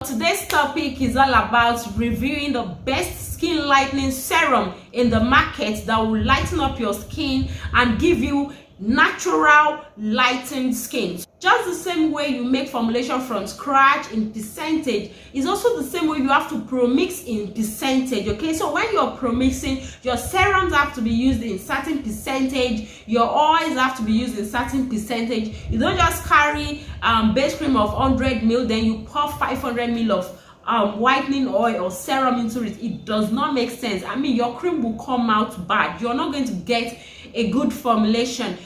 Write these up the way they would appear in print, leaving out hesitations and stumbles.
today's topic is all about reviewing the best skin lightening serum in the market that will lighten up your skin and give you natural lightened skin. Just the same way you make formulation from scratch in percentage is also the same way you have to pro-mix in percentage. Okay, so when you're pro-mixing, your serums have to be used in certain percentage, your oils have to be used in certain percentage. You don't just carry base cream of 100 ml, then you pour 500 ml of whitening oil or serum into it. It does not make sense. I mean, your cream will come out bad. You're not going to get a good formulation.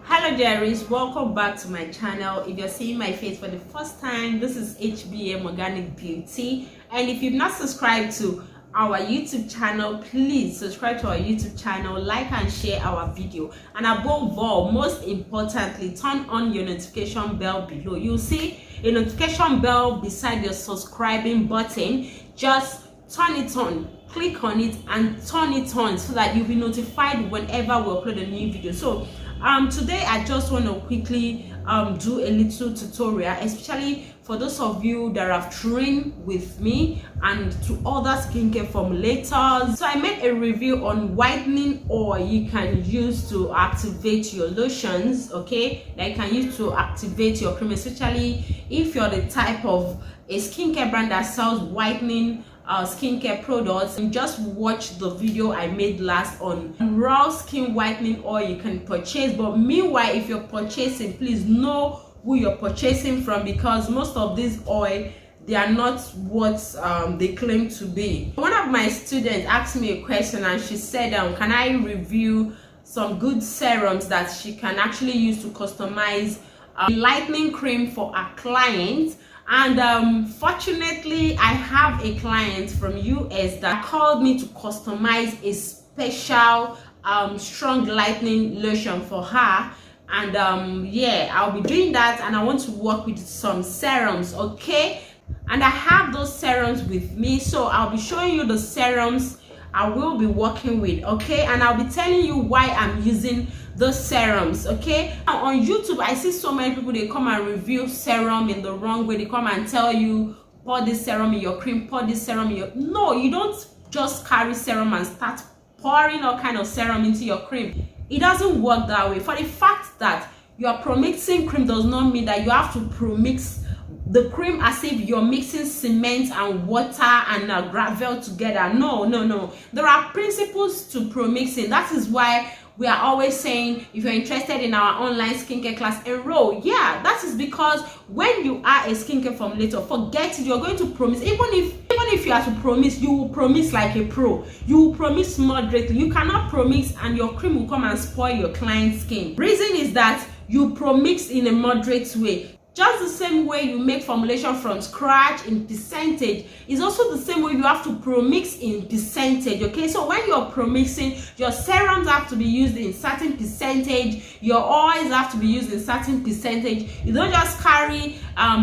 Hello dearies, welcome back to my channel. If you're seeing my face for the first time, this is HBM Organic Beauty, and if you've not subscribed to our YouTube channel, please subscribe to our YouTube channel, like and share our video, and above all, most importantly, turn on your notification bell below. You'll see a notification bell beside your subscribing button. Just turn it on, click on it and turn it on so that you'll be notified whenever we upload a new video. So today I just want to quickly do a little tutorial, especially for those of you that have trained with me and to other skincare formulators. So I made a review on whitening oil you can use to activate your lotions, okay, that you can use to activate your cream, especially if you're the type of a skincare brand that sells whitening skincare products. And just watch the video I made last on raw skin whitening oil you can purchase. But meanwhile, if you're purchasing, please know who you're purchasing from, because most of these oil, they are not what they claim to be. One of my students asked me a question and she said, can I review some good serums that she can actually use to customize a lightening cream for a client? And fortunately, I have a client from US that called me to customize a special strong lightening lotion for her. And yeah, I'll be doing that, and I want to work with some serums, okay? And I have those serums with me, so I'll be showing you the serums I will be working with, okay? And I'll be telling you why I'm using those serums, okay? Now, on YouTube, I see so many people, they come and review serum in the wrong way. They come and tell you, pour this serum in your cream, pour this serum in your... No, you don't just carry serum and start pouring all kind of serum into your cream. It doesn't work that way. For the fact that you are pro-mixing cream does not mean that you have to pro-mix the cream as if you're mixing cement and water and gravel together. No. There are principles to pro-mixing. That is why we are always saying, if you're interested in our online skincare class, enroll. Yeah, that is because when you are a skincare formulator, forget it, you're going to pro-mix. Even if you are to pro-mix, you will pro-mix like a pro. You will pro-mix moderately. You cannot pro-mix and your cream will come and spoil your client's skin. Reason is that you pro-mix in a moderate way. Just the same way you make formulation from scratch in percentage is also the same way you have to pro-mix in percentage, okay? So when you're pro-mixing, your serums have to be used in certain percentage, your oils have to be used in certain percentage. You don't just carry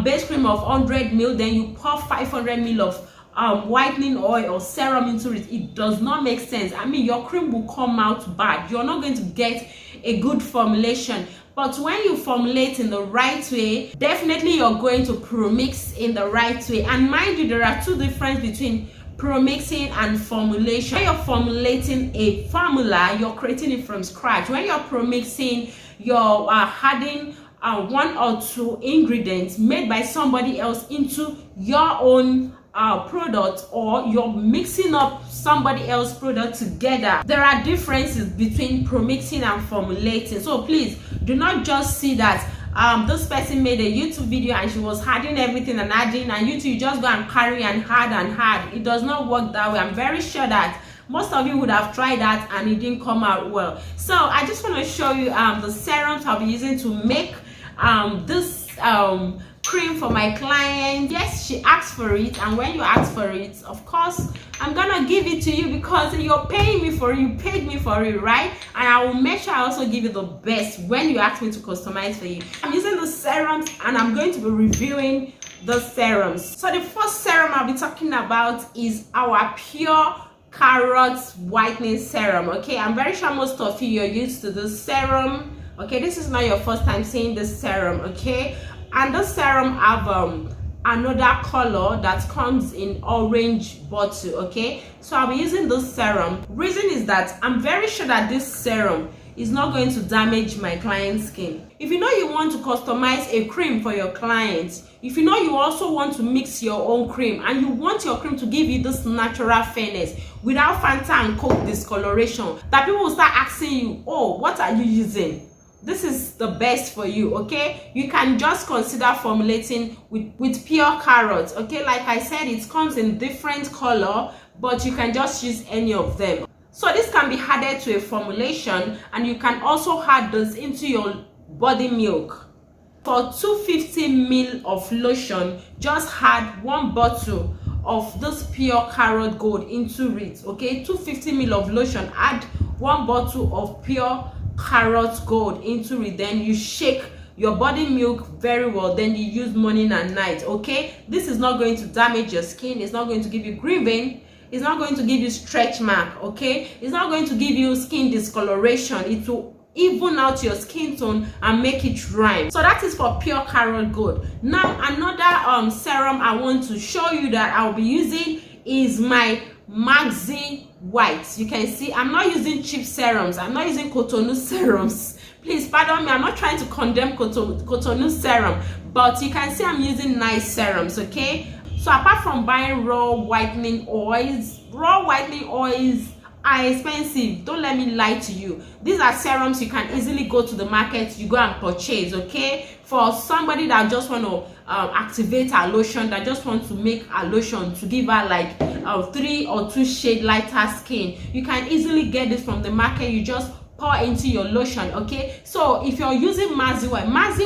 base cream of 100 ml, then you pour 500 ml of whitening oil or serum into it. It does not make sense. I mean, your cream will come out bad. You're not going to get a good formulation. But when you formulate in the right way, definitely you're going to pro-mix in the right way. And mind you, there are two differences between pro-mixing and formulation. When you're formulating a formula, you're creating it from scratch. When you're pro-mixing, you're adding one or two ingredients made by somebody else into your own product, or you're mixing up somebody else's product together. There are differences between pro-mixing and formulating. So please do not just see that this person made a YouTube video and she was adding everything and adding, and you just go and carry and add. It does not work that way. I'm very sure that most of you would have tried that and it didn't come out well. So I just want to show you the serums I'll be using to make this cream for my client. Yes, she asked for it, and when you ask for it, of course I'm gonna give it to you because you're paying me for it. You paid me for it, right? And I will make sure I also give you the best when you ask me to customize for you. I'm using the serums and I'm going to be reviewing the serums. So the first serum I'll be talking about is our Pure carrot whitening serum. Okay, I'm very sure most of you are used to this serum. Okay, this is not your first time seeing this serum. Okay, and this serum have another color that comes in orange bottle. Okay, so I'll be using this serum. Reason is that I'm very sure that this serum is not going to damage my client's skin. If you know you want to customize a cream for your clients, if you know you also want to mix your own cream and you want your cream to give you this natural fairness without Fanta and Coke discoloration, that people will start asking you, oh, what are you using? This is the best for you. Okay, you can just consider formulating with pure carrots. Okay, like I said, it comes in different color, but you can just use any of them. So this can be added to a formulation, and you can also add this into your body milk. For 250 ml of lotion, just add 1 bottle of this pure carrot gold into it. Okay, 250 ml of lotion, add 1 bottle of pure carrot gold into it. Then you shake your body milk very well, then you use morning and night. Okay, this is not going to damage your skin, it's not going to give you green vein, it's not going to give you stretch mark. Okay, it's not going to give you skin discoloration. It will even out your skin tone and make it rhyme. So that is for pure carrot gold. Now another serum I want to show you that I'll be using is my Maxi White. You can see I'm not using cheap serums, I'm not using Cotonou serums. Please pardon me, I'm not trying to condemn Cotonou serum, but you can see I'm using nice serums. Okay, so apart from buying raw whitening oils are expensive. Don't let me lie to you. These are serums you can easily go to the market, you go and purchase. Okay, for somebody that just want to activate a lotion, that just want to make a lotion to give her like 3 or 2 shade lighter skin, you can easily get this from the market. You just pour into your lotion. Okay, so if you're using Maxi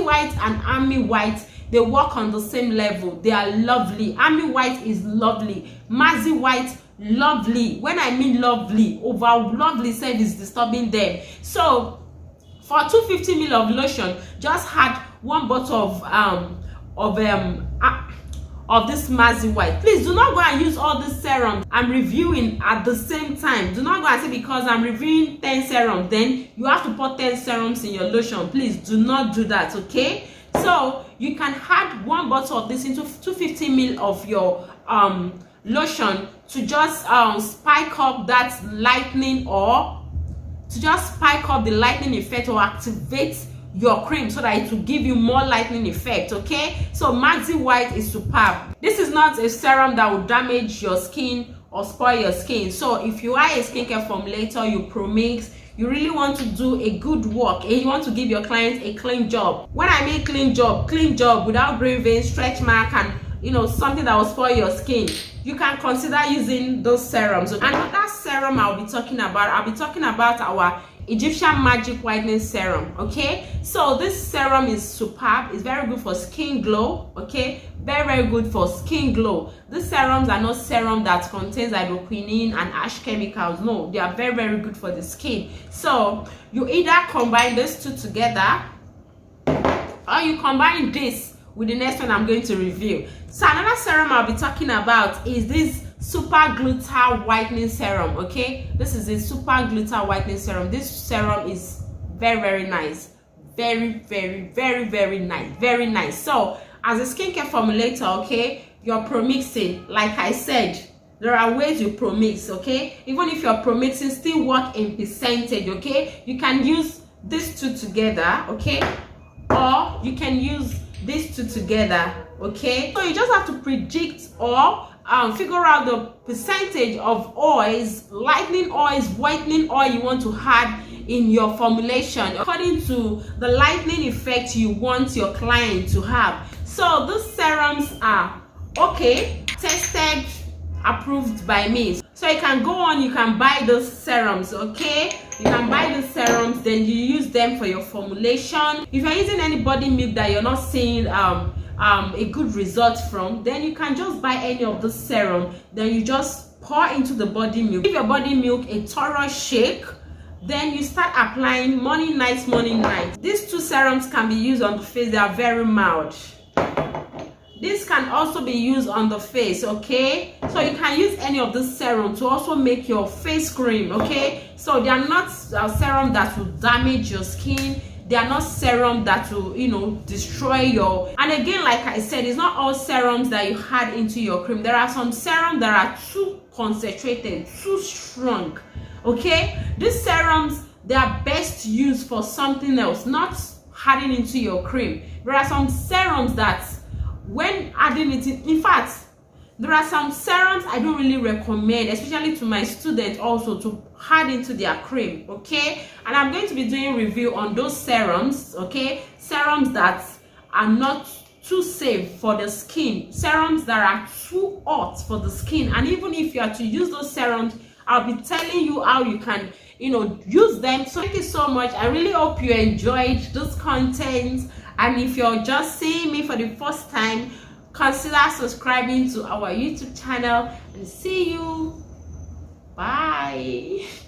White and Army White, they work on the same level. They are lovely. Army White is lovely, Maxi White lovely. When I mean lovely, over lovely said is disturbing them. So for 250 ml of lotion, just add 1 bottle of this Maxi White. Please do not go and use all these serums I'm reviewing at the same time. Do not go and say because I'm reviewing 10 serums, then you have to put 10 serums in your lotion. Please do not do that. Okay, so you can add 1 bottle of this into 250 ml of your lotion to just spike up that lightening, or to just spike up the lightening effect or activate your cream so that it will give you more lightening effect. Okay, so Maxi White is superb. This is not a serum that will damage your skin or spoil your skin. So if you are a skincare formulator, you ProMix, you really want to do a good work and you want to give your clients a clean job. When I mean clean job without green vein, stretch mark, and something that will spoil your skin, you can consider using those serums. Another serum I'll be talking about our Egyptian Magic Whitening Serum. Okay, so this serum is superb. It's very good for skin glow. Okay, very good for skin glow. These serums are not serum that contains hydroquinone and ash chemicals. No, they are very good for the skin. So you either combine these two together, or you combine this with the next one I'm going to review. So another serum I'll be talking about is this Super Glitter Whitening Serum. Okay, this is a Super Glitter Whitening Serum. This serum is very nice, very nice. So as a skincare formulator, okay, you're ProMixing. Like I said, there are ways you ProMix. Okay, even if you're ProMixing, still work in percentage. Okay, you can use these two together. Okay, or you can use these two together. Okay, so you just have to predict or figure out the percentage of oils, lightening oils, whitening oil you want to add in your formulation according to the lightening effect you want your client to have. So these serums are okay, tested, approved by me. So you can go on, you can buy those serums. Okay, you can buy the serums, then you use them for your formulation. If you're using any body milk that you're not seeing a good result from, then you can just buy any of the serum, then you just pour into the body milk. Give your body milk a thorough shake, then you start applying morning night. These two serums can be used on the face. They are very mild. this can also be used on the face, okay? So you can use any of this serum to also make your face cream, okay? So they are not serum that will damage your skin. They are not serum that will, you know, destroy your... And again, like I said, it's not all serums that you add into your cream. There are some serums that are too concentrated, too strong, okay? These serums, they are best used for something else, not adding into your cream. There are some serums that when adding it in fact, there are some serums I don't really recommend, especially to my students also, to add into their cream, okay? And I'm going to be doing review on those serums, okay? Serums that are not too safe for the skin, serums that are too hot for the skin. And even if you are to use those serums, I'll be telling you how you can, you know, use them. So thank you so much. I really hope you enjoyed this content. And if you're just seeing me for the first time, consider subscribing to our YouTube channel, and see you. Bye.